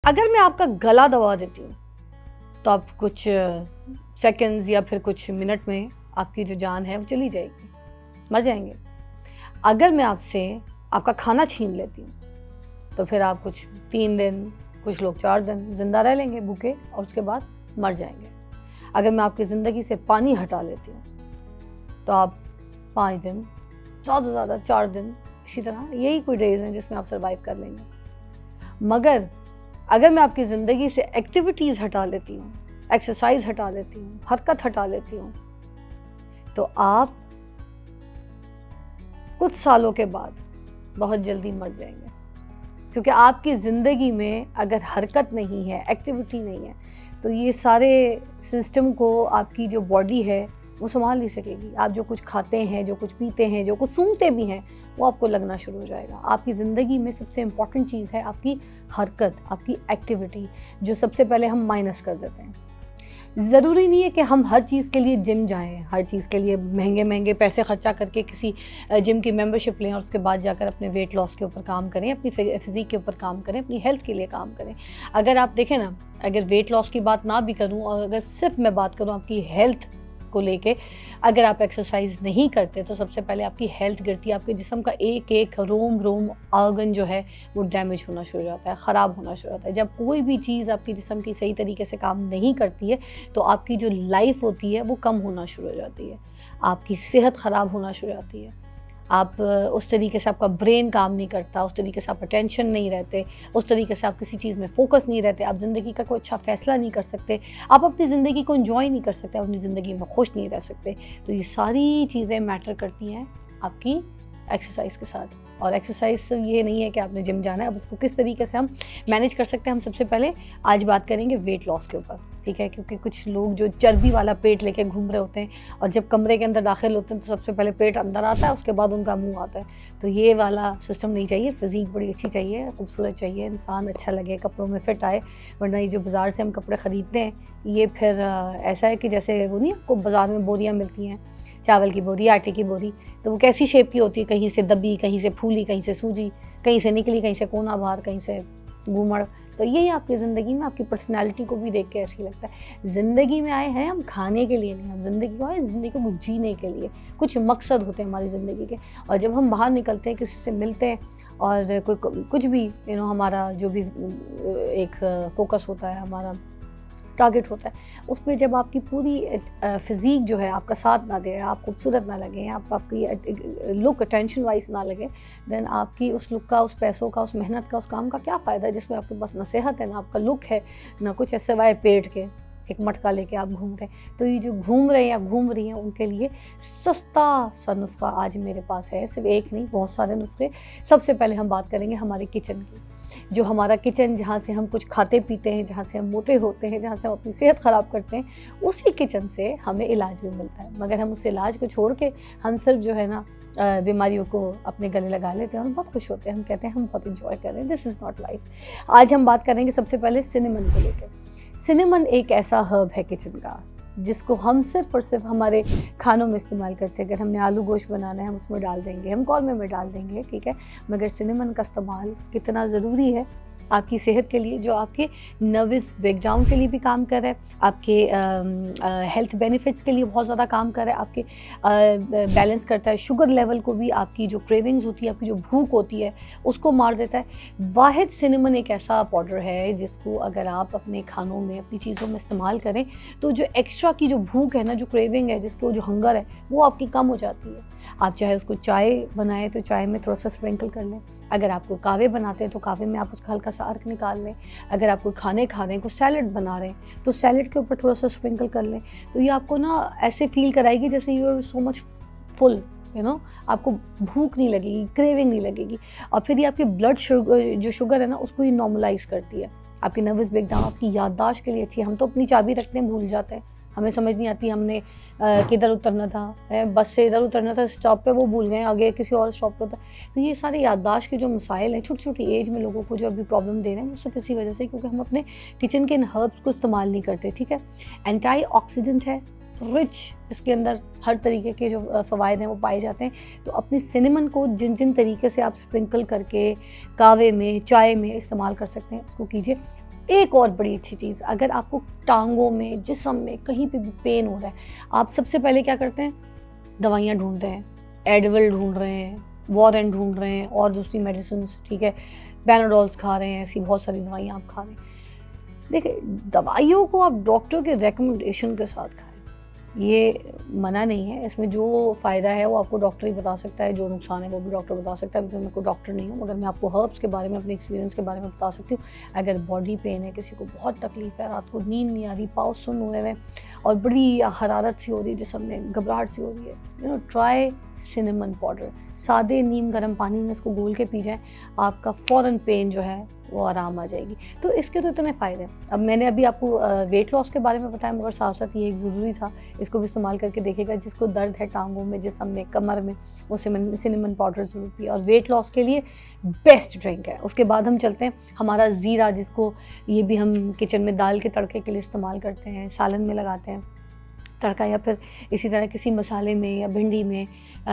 अगर मैं आपका गला दबा देती हूँ तो आप कुछ सेकंड्स या फिर कुछ मिनट में आपकी जो जान है वो चली जाएगी, मर जाएंगे। अगर मैं आपसे आपका खाना छीन लेती हूँ तो फिर आप कुछ 3 दिन, कुछ लोग 4 दिन ज़िंदा रह लेंगे भूखे और उसके बाद मर जाएंगे। अगर मैं आपकी ज़िंदगी से पानी हटा लेती हूँ तो आप 5 दिन, ज़्यादा से ज़्यादा 4 दिन, इसी तरह यही कोई डेज हैं जिसमें आप सर्वाइव कर लेंगे। मगर अगर मैं आपकी ज़िंदगी से एक्टिविटीज़ हटा लेती हूँ, एक्सरसाइज हटा लेती हूँ, हरकत हटा लेती हूँ, तो आप कुछ सालों के बाद बहुत जल्दी मर जाएंगे। क्योंकि आपकी ज़िंदगी में अगर हरकत नहीं है, एक्टिविटी नहीं है, तो ये सारे सिस्टम को आपकी जो बॉडी है वो संभाल नहीं सकेगी। आप जो कुछ खाते हैं, जो कुछ पीते हैं, जो कुछ सूंघते भी हैं, वो आपको लगना शुरू हो जाएगा। आपकी ज़िंदगी में सबसे इम्पॉर्टेंट चीज़ है आपकी हरकत, आपकी एक्टिविटी, जो सबसे पहले हम माइनस कर देते हैं। ज़रूरी नहीं है कि हम हर चीज़ के लिए जिम जाएं, हर चीज़ के लिए महंगे महंगे पैसे खर्चा करके किसी जिम की मेंबरशिप लें और उसके बाद जाकर अपने वेट लॉस के ऊपर काम करें, अपनी फिज़िक के ऊपर काम करें, अपनी हेल्थ के लिए काम करें। अगर आप देखें ना, अगर वेट लॉस की बात ना भी करूं और अगर सिर्फ मैं बात करूं आपकी हेल्थ को लेके, अगर आप एक्सरसाइज नहीं करते तो सबसे पहले आपकी हेल्थ गिरती है। आपके जिस्म का एक एक रोम ऑर्गन जो है वो डैमेज होना शुरू हो जाता है, ख़राब होना शुरू हो जाता है। जब कोई भी चीज़ आपकी जिस्म की सही तरीके से काम नहीं करती है तो आपकी जो लाइफ होती है वो कम होना शुरू हो जाती है, आपकी सेहत ख़राब होना शुरू हो जाती है। आप उस तरीके से, आपका ब्रेन काम नहीं करता, उस तरीके से आप अटेंशन नहीं रहते, उस तरीके से आप किसी चीज़ में फोकस नहीं रहते, आप ज़िंदगी का कोई अच्छा फ़ैसला नहीं कर सकते, आप अपनी ज़िंदगी को एंजॉय नहीं कर सकते, आप अपनी ज़िंदगी में खुश नहीं रह सकते। तो ये सारी चीज़ें मैटर करती हैं आपकी एक्सरसाइज के साथ। और एक्सरसाइज सिर्फ ये नहीं है कि आपने जिम जाना है, अब उसको किस तरीके से हम मैनेज कर सकते हैं, हम सबसे पहले आज बात करेंगे वेट लॉस के ऊपर, ठीक है। क्योंकि कुछ लोग जो चर्बी वाला पेट लेके घूम रहे होते हैं और जब कमरे के अंदर दाखिल होते हैं तो सबसे पहले पेट अंदर आता है, उसके बाद उनका मुंह आता है। तो ये वाला सिस्टम नहीं चाहिए। फिज़िक बड़ी अच्छी चाहिए, खूबसूरत चाहिए, इंसान अच्छा लगे, कपड़ों में फिट आए। वरना ये जो बाज़ार से हम कपड़े ख़रीदते हैं ये फिर ऐसा है कि जैसे वो नहीं, आपको बाज़ार में बोरियाँ मिलती हैं, चावल की बोरी, आटे की बोरी, तो वो कैसी शेप की होती है, कहीं से दबी, कहीं से फूली, कहीं से सूजी, कहीं से निकली, कहीं से कोना बाहर, कहीं से घूमड़। तो यही आपकी ज़िंदगी में आपकी पर्सनैलिटी को भी देख के ऐसी लगता है। ज़िंदगी में आए हैं हम खाने के लिए नहीं, हम ज़िंदगी को आए ज़िंदगी को जीने के लिए। कुछ मकसद होते हैं हमारी ज़िंदगी के, और जब हम बाहर निकलते हैं, किसी से मिलते हैं और कोई कुछ भी हमारा जो भी एक फोकस होता है, हमारा टारगेट होता है, उसमें जब आपकी पूरी फिज़ीक जो है आपका साथ ना दे, आप खूबसूरत ना लगे, आपकी लुक अटेंशन वाइज ना लगे, देन आपकी उस लुक का, उस पैसों का, उस मेहनत का, उस काम का क्या फ़ायदा है जिसमें आपके पास ना सेहत है, ना आपका लुक है, ना कुछ है सिवाय पेट के एक मटका लेके आप घूमते हैं। तो ये जो घूम रहे हैं या घूम रही हैं उनके लिए सस्ता सा नुस्खा आज मेरे पास है, सिर्फ एक नहीं, बहुत सारे नुस्खे। सबसे पहले हम बात करेंगे हमारे किचन की। जो हमारा किचन, जहाँ से हम कुछ खाते पीते हैं, जहाँ से हम मोटे होते हैं, जहाँ से हम अपनी सेहत ख़राब करते हैं, उसी किचन से हमें इलाज भी मिलता है। मगर हम उस इलाज को छोड़ के हम सिर्फ जो है ना बीमारियों को अपने गले लगा लेते हैं और बहुत खुश होते हैं। हम कहते हैं हम बहुत इंजॉय कर रहे हैं। This is not life. आज हम बात करेंगे सबसे पहले सिनेमन को लेकर। सिनेमन एक ऐसा हर्ब है किचन का जिसको हम सिर्फ और सिर्फ हमारे खानों में इस्तेमाल करते हैं। अगर हमने आलू गोश्त बनाना है हम उसमें डाल देंगे, हम कौरमे में डाल देंगे, ठीक है। मगर सिनेमन का इस्तेमाल कितना ज़रूरी है आपकी सेहत के लिए, जो आपके नर्वस ब्रेकडाउन के लिए भी काम कर रहा है, आपके हेल्थ बेनिफिट्स के लिए बहुत ज़्यादा काम कर रहा है, आपके बैलेंस करता है शुगर लेवल को भी, आपकी जो क्रेविंग्स होती है, आपकी जो भूख होती है उसको मार देता है। वाहिद सिनेमन एक ऐसा पाउडर है जिसको अगर आप अपने खानों में, अपनी चीज़ों में इस्तेमाल करें तो जो एक्स्ट्रा की जो भूख है ना, जो क्रेविंग है, जिसको जो हंगर है, वो आपकी कम हो जाती है। आप चाहे उसको चाय बनाएं तो चाय में थोड़ा सा स्प्रिंकल कर लें, अगर आपको कावे बनाते हैं तो कावे में आप उसका हल्का सा अर्क निकाल लें, अगर आप कोई खाने खा रहे हैं, कोई सैलड बना रहे हैं तो सैलड के ऊपर थोड़ा सा स्प्रिंकल कर लें। तो ये आपको ना ऐसे फील कराएगी जैसे you are so much full, आपको भूख नहीं लगेगी, क्रेविंग नहीं लगेगी। और फिर ये आपकी ब्लड जो शुगर है ना उसको ये नॉर्मलाइज करती है। आपकी नर्वस ब्रेकडाउन, आपकी याददाश्त के लिए अच्छी है। हम तो अपनी चाबी रखते हैं, भूल जाते हैं, हमें समझ नहीं आती हमने किधर उतरना था, बस से इधर उतरना था स्टॉप पे, वो भूल गए, आगे किसी और स्टॉप पे होता। तो ये सारे याददाश्त के जो मसाइल हैं, छोटी छोटी एज में लोगों को जो अभी प्रॉब्लम दे रहे हैं, वो सिर्फ इसी वजह से क्योंकि हम अपने किचन के इन हर्ब्स को इस्तेमाल नहीं करते, ठीक है। एंटी ऑक्सीडेंट है, रिच, इसके अंदर हर तरीके के जो फ़वाइद हैं वो पाए जाते हैं। तो अपने सिनेमन को जिन जिन तरीके से आप स्प्रिंकल करके कावे में, चाय में इस्तेमाल कर सकते हैं उसको कीजिए। एक और बड़ी अच्छी चीज़, अगर आपको टांगों में, जिस्म में कहीं पे भी पेन हो रहा है, आप सबसे पहले क्या करते हैं, दवाइयाँ ढूंढते हैं, एडविल ढूंढ रहे हैं, वॉरेन ढूंढ रहे हैं और दूसरी मेडिसिन, ठीक है, पैनाडोल्स खा रहे हैं, ऐसी बहुत सारी दवाइयाँ आप खा रहे हैं। देखिए, दवाइयों को आप डॉक्टर के रिकमेंडेशन के साथ खाएं, ये मना नहीं है, इसमें जो फ़ायदा है वो आपको डॉक्टर ही बता सकता है, जो नुकसान है वो भी डॉक्टर बता सकता है, क्योंकि मैं कोई डॉक्टर नहीं हूँ, मगर मैं आपको हर्ब्स के बारे में, अपने एक्सपीरियंस के बारे में बता सकती हूँ। अगर बॉडी पेन है, किसी को बहुत तकलीफ है, रात को नींद नहीं आ रही, पाँव सुन्न हुए हैं और बड़ी हरारत सी हो रही है, जिसम में घबराहट सी हो रही है, ट्राई सिनेमन पाउडर। सादे नीम गर्म पानी में इसको घोल के पी जाएँ, आपका फ़ौरन पेन जो है वो आराम आ जाएगी। तो इसके तो इतने फ़ायदे हैं। अब मैंने अभी आपको वेट लॉस के बारे में बताया, मगर साथ साथ ये एक ज़रूरी था, इसको भी इस्तेमाल करके देखिएगा। जिसको दर्द है टांगों में, जिस्म में, कमर में, वो सिनेमन पाउडर ज़रूर पिए, और वेट लॉस के लिए बेस्ट ड्रिंक है। उसके बाद हम चलते हैं हमारा ज़ीरा, जिसको ये भी हम किचन में दाल के तड़के के लिए इस्तेमाल करते हैं, सालन में लगाते हैं तड़का, या फिर इसी तरह किसी मसाले में या भिंडी में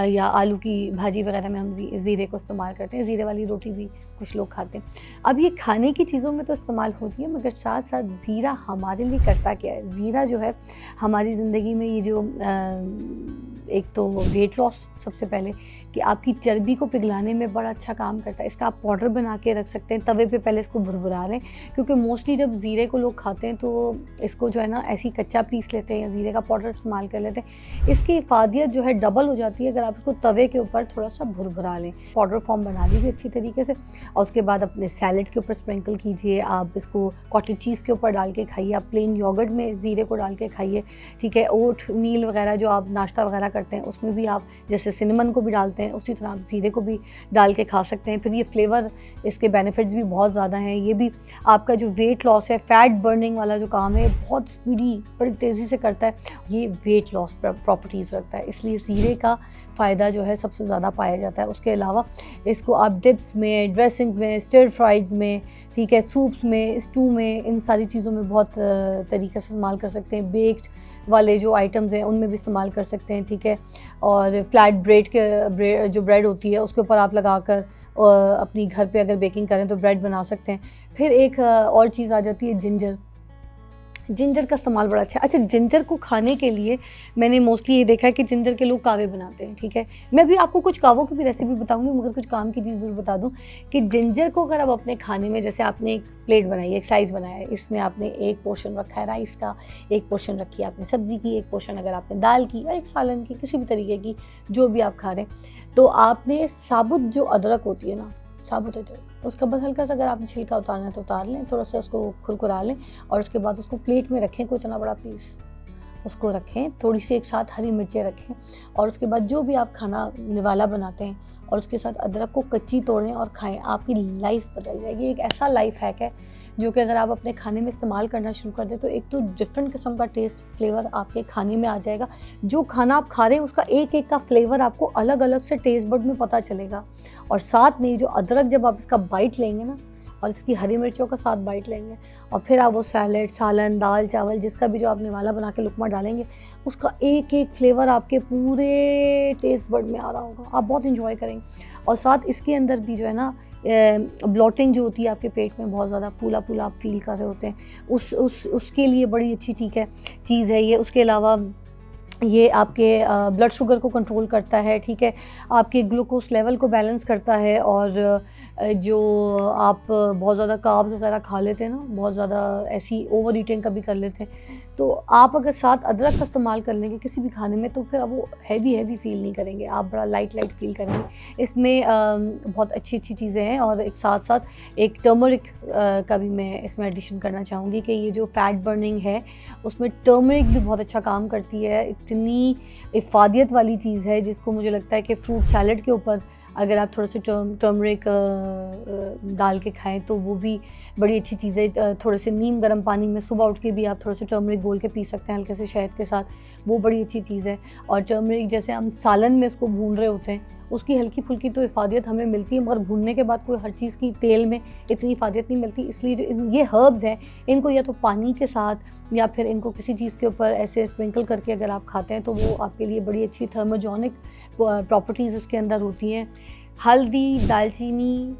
या आलू की भाजी वगैरह में हम ज़ीरे को इस्तेमाल करते हैं। ज़ीरे वाली रोटी भी कुछ लोग खाते हैं। अब ये खाने की चीज़ों में तो इस्तेमाल होती है, मगर साथ साथ ज़ीरा हमारे लिए करता क्या है। ज़ीरा जो है हमारी ज़िंदगी में ये जो एक तो वेट लॉस, सबसे पहले कि आपकी चर्बी को पिघलाने में बड़ा अच्छा काम करता है। इसका आप पाउडर बना के रख सकते हैं, तवे पे पहले इसको भुरभुरा लें, क्योंकि मोस्टली जब ज़ीरे को लोग खाते हैं तो इसको जो है ना ऐसी कच्चा पीस लेते हैं या ज़ीरे का पाउडर इस्तेमाल कर लेते हैं। इसकी इफ़ादियत जो है डबल हो जाती है अगर आप इसको तवे के ऊपर थोड़ा सा भुरभुरा लें। पाउडर फॉर्म बना लीजिए अच्छी तरीके से, और उसके बाद अपने सैलेड के ऊपर स्प्रिंकल कीजिए। आप इसको कॉटेज चीज़ के ऊपर डाल के खाइए, आप प्लेन योगर्ट में ज़ीरे को डाल के खाइए, ठीक है। ओट मील वगैरह जो आप नाश्ता वगैरह करते हैं उसमें भी आप जैसे सिनेमन को भी डालते हैं, उसी तरह आप ज़ीरे को भी डाल के खा सकते हैं। फिर ये फ्लेवर, इसके बेनिफिट्स भी बहुत ज़्यादा हैं। ये भी आपका जो वेट लॉस है, फैट बर्निंग वाला जो काम है, बहुत स्पीडी, बड़ी तेज़ी से करता है। ये वेट लॉस प्रॉपर्टीज़ रखता है, इसलिए ज़ीरे का फ़ायदा जो है सबसे ज़्यादा पाया जाता है। उसके अलावा इसको आप डिप्स में, ड्रेसिंग्स में, स्टर फ्राइड्स में, ठीक है, सूप्स में, स्टू में, इन सारी चीज़ों में बहुत तरीके से इस्तेमाल कर सकते हैं। बेक्ड वाले जो आइटम्स हैं उनमें भी इस्तेमाल कर सकते हैं, ठीक है। और फ्लैट ब्रेड जो ब्रेड होती है उसके ऊपर आप लगाकर अपनी घर पे अगर बेकिंग करें तो ब्रेड बना सकते हैं। फिर एक और चीज़ आ जाती है जिंजर। जिंजर का इस्तेमाल बड़ा अच्छा है। अच्छा, जिंजर को खाने के लिए मैंने मोस्टली ये देखा है कि जिंजर के लोग कावे बनाते हैं, ठीक है। मैं भी आपको कुछ कावों की भी रेसिपी बताऊंगी, मगर कुछ काम की चीज़ ज़रूर बता दूं कि जिंजर को अगर आप अपने खाने में, जैसे आपने एक प्लेट बनाई है, एक साइज़ बनाया है, इसमें आपने एक पोर्शन रखा है राइस का, एक पोर्शन रखी है आपने सब्ज़ी की, एक पोर्शन अगर आपने दाल की या एक सालन की, किसी भी तरीके की जो भी आप खा रहे हैं, तो आपने साबुत जो अदरक होती है ना, साबुत अदरक, उसका बस हल्का सा अगर आपने छिलका उतारना है तो उतार लें, थोड़ा सा उसको खुरकुरा लें, और उसके बाद उसको प्लेट में रखें, कोई इतना बड़ा पीस उसको रखें, थोड़ी सी एक साथ हरी मिर्चें रखें, और उसके बाद जो भी आप खाना निवाला बनाते हैं और उसके साथ अदरक को कच्ची तोड़ें और खाएं, आपकी लाइफ बदल जाएगी। एक ऐसा लाइफ हैक है जो कि अगर आप अपने खाने में इस्तेमाल करना शुरू कर दें तो एक तो डिफरेंट किस्म का टेस्ट, फ्लेवर आपके खाने में आ जाएगा। जो खाना आप खा रहे हैं उसका एक एक का फ्लेवर आपको अलग अलग से टेस्ट बड में पता चलेगा। और साथ में जो अदरक, जब आप इसका बाइट लेंगे ना और इसकी हरी मिर्चों का साथ बाइट लेंगे, और फिर आप वो सैलेड, सालन, दाल, चावल, जिसका भी जो आपने वाला बना के लुकमा डालेंगे, उसका एक एक फ्लेवर आपके पूरे टेस्ट बड में आ रहा होगा, आप बहुत इंजॉय करेंगे। और साथ इसके अंदर भी जो है ना ब्लोटिंग जो होती है आपके पेट में, बहुत ज़्यादा फूला फूला आप फील कर रहे होते हैं, उसके लिए बड़ी अच्छी चीज़ है ये। उसके अलावा ये आपके ब्लड शुगर को कंट्रोल करता है, ठीक है, आपके ग्लूकोज लेवल को बैलेंस करता है। और जो आप बहुत ज़्यादा कार्ब्स वगैरह खा लेते हैं ना, बहुत ज़्यादा ऐसी ओवर ईटिंग कभी कर लेते हैं, तो आप अगर साथ अदरक का इस्तेमाल कर लेंगे किसी भी खाने में तो फिर आप वो हैवी फील नहीं करेंगे, आप बड़ा लाइट फील करेंगे। इसमें बहुत अच्छी चीज़ें हैं। और एक साथ एक टर्मरिक का भी मैं इसमें एडिशन करना चाहूँगी कि ये जो फैट बर्निंग है उसमें टर्मरिक भी बहुत अच्छा काम करती है। इतनी इफ़ादियत वाली चीज़ है जिसको मुझे लगता है कि फ्रूट सैलड के ऊपर अगर आप थोड़ा सा टर्मरिक डाल के खाएं तो वो भी बड़ी अच्छी चीज़ है। थोड़े से नीम गर्म पानी में सुबह उठ के भी आप थोड़ा सा टर्मरिक घोल के पी सकते हैं हल्के से शहद के साथ, वो बड़ी अच्छी चीज़ है। और टर्मरिक जैसे हम सालन में इसको भून रहे होते हैं, उसकी हल्की फुल्की तो इफ़ादियत हमें मिलती है, मगर भूनने के बाद कोई हर चीज़ की तेल में इतनी इफ़ादियत नहीं मिलती। इसलिए जो ये हर्ब्स हैं इनको या तो पानी के साथ या फिर इनको किसी चीज़ के ऊपर ऐसे स्प्रिंकल करके अगर आप खाते हैं तो वो आपके लिए बड़ी अच्छी थर्मोजेनिक प्रॉपर्टीज़ इसके अंदर होती हैं। हल्दी, दालचीनी,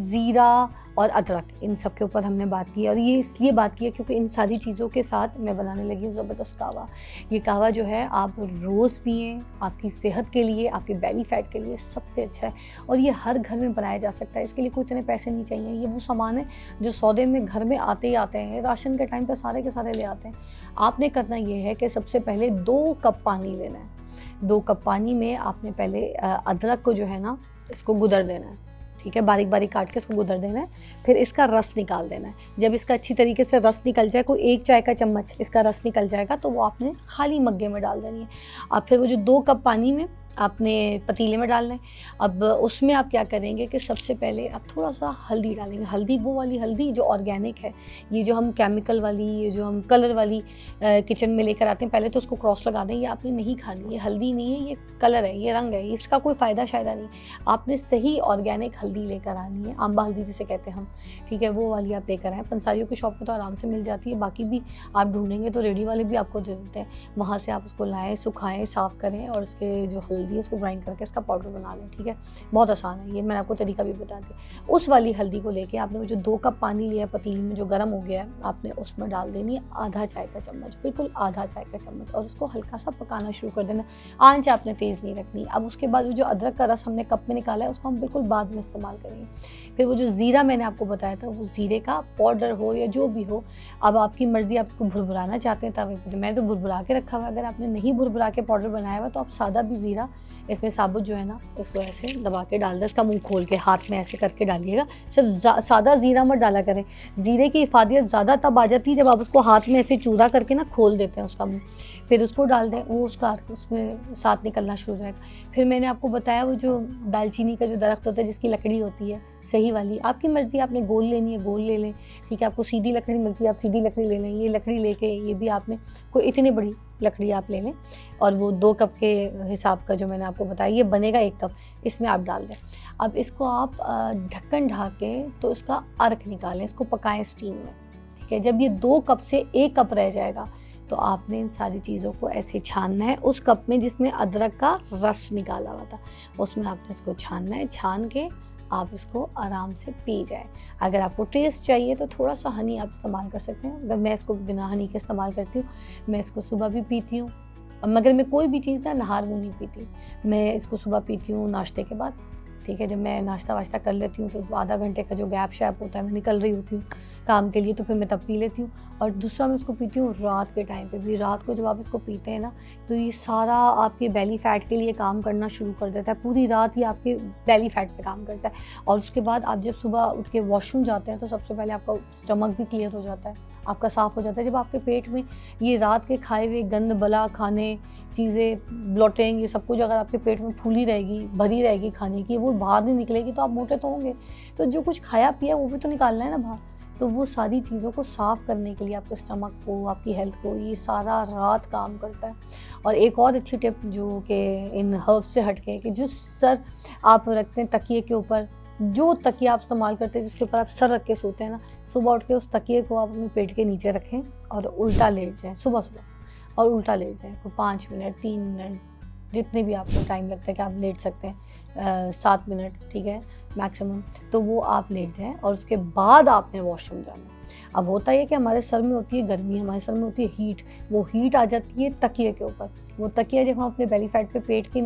ज़ीरा और अदरक, इन सब के ऊपर हमने बात की है। और ये इसलिए बात की है क्योंकि इन सारी चीज़ों के साथ मैं बनाने लगी हूँ ज़बरदस्त कहवा। ये कहवा जो है आप रोज़ पिएँ, आपकी सेहत के लिए, आपके बेली फैट के लिए सबसे अच्छा है। और ये हर घर में बनाया जा सकता है, इसके लिए कोई इतने पैसे नहीं चाहिए। ये वो सामान है जो सौदे में घर में आते ही आते हैं, राशन के टाइम पर सारे के सारे ले आते हैं। आपने करना ये है कि सबसे पहले 2 कप पानी लेना है। 2 कप पानी में आपने पहले अदरक को जो है ना, इसको गुदर देना है, ठीक है, बारीक बारीक काट के इसको गुदर देना है। फिर इसका रस निकाल देना है। जब इसका अच्छी तरीके से रस निकल जाए, कोई 1 चाय का चम्मच इसका रस निकल जाएगा, तो वो आपने खाली मग्गे में डाल देनी है। अब फिर वो जो 2 कप पानी में आपने पतीले में डालना है। अब उसमें आप क्या करेंगे कि सबसे पहले आप थोड़ा सा हल्दी डालेंगे। हल्दी वो वाली हल्दी जो ऑर्गेनिक है, ये जो हम केमिकल वाली, ये जो हम कलर वाली किचन में लेकर आते हैं, पहले तो उसको क्रॉस लगा दें। ये आपने नहीं खानी, ये हल्दी नहीं है, ये कलर है, ये रंग है, इसका कोई फ़ायदा शायदा नहीं। आपने सही ऑर्गेनिक हल्दी लेकर आनी है, अम्बा हल्दी जिसे कहते हैं हम, ठीक है, वो वाली आप लेकर आएँ। पंसारियों की शॉप में तो आराम से मिल जाती है, बाकी भी आप ढूंढेंगे तो रेडी वाले भी आपको दे देते हैं। वहाँ से आप उसको लाएँ, सुखाएँ, साफ़ करें और उसके जो हल्दी है उसको ग्राइंड करके इसका पाउडर बना लें, ठीक है। बहुत आसान है ये, मैंने आपको तरीका भी बता दिया। उस वाली हल्दी को लेके आपने वो जो 2 कप पानी लिया है पतीली में, जो गर्म हो गया है, आपने उसमें डाल देनी है आधा चाय का चम्मच, बिल्कुल आधा चाय का चम्मच, और उसको हल्का सा पकाना शुरू कर देना। आंच आपने तेज़ नहीं रखनी। अब उसके बाद वो जो अदरक का रस हमने कप में निकाला है, उसको हम बिल्कुल बाद में इस्तेमाल करेंगे। फिर वो जो ज़ीरा मैंने आपको बताया था, वो ज़ीरे का पाउडर हो या जो भी हो, अब आपकी मर्ज़ी, आप इसको भुरभुराना चाहते हैं तवे पे, मैंने तो भुरभुरा के रखा हुआ है। अगर आपने नहीं भुरभुरा के पाउडर बनाया हुआ तो आप सादा भी ज़ीरा इसमें साबुत जो है ना, इसको ऐसे दबा के डाल दें, इसका मुंह खोल के हाथ में ऐसे करके डालिएगा। सिर्फ सादा ज़ीरा मत डाला करें। ज़ीरे की इफादियत ज़्यादा तब आ जाती है जब आप उसको हाथ में ऐसे चूरा करके ना खोल देते हैं उसका मुंह, फिर उसको डाल दें, वो उसका उसमें साथ निकलना शुरू हो जाएगा। फिर मैंने आपको बताया वो जो दालचीनी का जो दरख्त होता है, जिसकी लकड़ी होती है सही वाली, आपकी मर्ज़ी, आपने गोल लेनी है गोल ले लें, ठीक है। आपको सीधी लकड़ी मिलती है, आप सीधी लकड़ी ले लें। ये लकड़ी लेके, ये भी आपने कोई इतनी बड़ी लकड़ी आप ले लें, और वो 2 कप के हिसाब का जो मैंने आपको बताया, ये बनेगा 1 कप, इसमें आप डाल दें। अब इसको आप ढक्कन ढाक के तो इसका अर्क निकालें, इसको पकाएं स्टीम में, ठीक है। जब ये 2 कप से 1 कप रह जाएगा, तो आपने इन सारी चीज़ों को ऐसे छानना है। उस कप में जिसमें अदरक का रस निकाला हुआ था, उसमें आपने इसको छानना है। छान के आप इसको आराम से पी जाए। अगर आपको टेस्ट चाहिए तो थोड़ा सा हनी आप इस्तेमाल कर सकते हैं। अगर मैं इसको बिना हनी के इस्तेमाल करती हूँ, मैं इसको सुबह भी पीती हूँ, मगर मैं कोई भी चीज़ ना नहार मुँह नहीं पीती। मैं इसको सुबह पीती हूँ नाश्ते के बाद, ठीक है। जब मैं नाश्ता वाश्ता कर लेती हूँ तो आधा घंटे का जो गैप शैप होता है, मैं निकल रही होती हूँ काम के लिए, तो फिर मैं तब पी लेती हूँ। और दूसरा मैं इसको पीती हूँ रात के टाइम पे भी। रात को जब आप इसको पीते हैं ना, तो ये सारा आपके बेली फैट के लिए काम करना शुरू कर देता है। पूरी रात ही आपके बेली फैट पे काम करता है। और उसके बाद आप जब सुबह उठ के वॉशरूम जाते हैं, तो सबसे पहले आपका स्टमक भी क्लियर हो जाता है, आपका साफ़ हो जाता है। जब आपके पेट में ये रात के खाए हुए गंद बला खाने चीज़ें, ब्लोटिंग, ये सब कुछ अगर आपके पेट में फूली रहेगी, भरी रहेगी खाने की, वो बाहर नहीं निकलेगी, तो आप मोटे तो होंगे। तो जो कुछ खाया पिया वो भी तो निकालना है ना बाहर। तो वो सारी चीज़ों को साफ़ करने के लिए आपके स्टमक को, आपकी हेल्थ को, ये सारा रात काम करता है। और एक और अच्छी टिप जो कि इन हर्ब्स से हट के, कि जो सर आप रखते हैं तकिए के ऊपर, जो तकिया आप इस्तेमाल करते हैं जिसके ऊपर आप सर रख के सोते हैं ना, सुबह उठ के उस तकिए को आप अपने पेट के नीचे रखें और उल्टा लेट जाएं सुबह सुबह, और उल्टा लेट जाएं। कोई 5 मिनट, 3 मिनट, जितने भी आपको टाइम लगता है कि आप लेट सकते हैं, 7 मिनट, ठीक है, मैक्सिमम, तो वो आप लेट जाएं। और उसके बाद आपने वॉशरूम जाना है। अब होता है कि हमारे सर में होती है गर्मी, हमारे सर में होती है हीट, वो हीट आ जाती है तकिए के ऊपर। वो तकिया जब हम अपने बेली फैट पे पेट की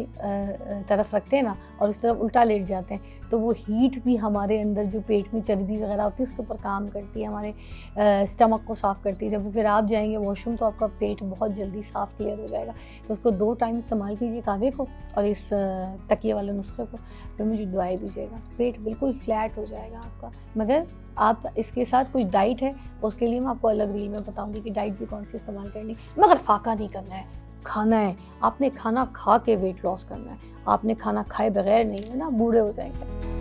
तरफ रखते हैं ना, और उस तरफ उल्टा लेट जाते हैं, तो वो हीट भी हमारे अंदर जो पेट में चर्बी वगैरह होती है उसके ऊपर काम करती है, हमारे स्टमक को साफ़ करती है। जब फिर आप जाएंगे वॉशरूम, तो आपका पेट बहुत जल्दी साफ़ क्लियर हो जाएगा। तो उसको 2 टाइम इस्तेमाल कीजिए, कहवे को और इस तकिए वाले नुस्खे को। फिर मुझे दवाई दीजिएगा, पेट बिल्कुल फ्लैट हो जाएगा आपका। मगर आप इसके साथ कुछ डाइट है, उसके लिए मैं आपको अलग रील में बताऊंगी कि डाइट भी कौन सी इस्तेमाल करनी, मगर फाका नहीं करना है, खाना है। आपने खाना खा के वेट लॉस करना है, आपने खाना खाए बगैर नहीं, है ना, बूढ़े हो जाएंगे।